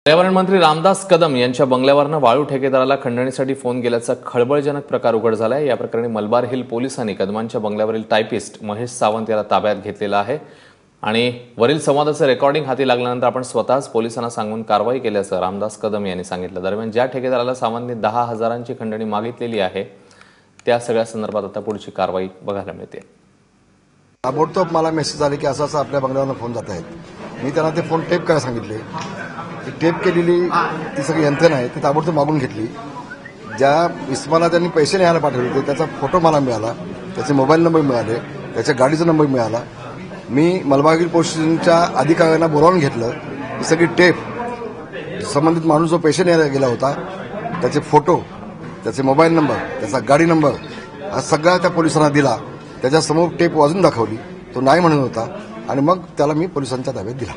पर्यावरण मंत्री रामदास कदम यांच्या बंगल्यावरनं वाळू ठेकेदाराला खंडणीसाठी फोन गेल्याचा खळबळजनक प्रकार उघड झालाय। या प्रकरणी मलबार हिल पोलिसांनी कदमांच्या बंगल्यावरील टायपिस्ट महेश सावंत याला ताब्यात घेतलेला आहे आणि वरील संवादाचं रेकॉर्डिंग हाती लागल्यानंतर आपण स्वतःच पोलिसांना सांगून कारवाई केल्याचं रामदास कदम यांनी सांगितलं। दरम्यान ज्या ठेकेदाराला सावंतने 10,000ची खंडणी मागितलेली आहे त्या सगळ्या संदर्भात आता पुढची कारवाई बघायला मिळते। ताबडतोब मला मेसेज आले की असं आपल्या बंगल्यावर फोन जात आहेत। मी त्यांना ते फोन टेप करायला सांगितले। टेप केलेली ती सगळी यंत्रणा आहे ती ताबडतोब मागून घेतली। ज्या इस्माला त्यांनी पैसे न्यायला पाठवले होते त्याचा फोटो मला मिळाला, त्याचे मोबाईल नंबर मिळाले, त्याच्या गाडीचा नंबर मिळाला। मी मलबार हिल पोलीस स्टेशनच्या अधिकाऱ्यांना बोलावून घेतलं। ही सगळी टेप संबंधित माणूस जो पैसे न्यायला गेला होता त्याचे फोटो, त्याचे मोबाईल नंबर, त्याचा गाडी नंबर हा सगळा त्या पोलिसांना दिला। त्याच्यासमोर टेप वाजून दाखवली, तो नाही म्हणत होता आणि मग त्याला मी पोलिसांच्या ताब्यात दिला।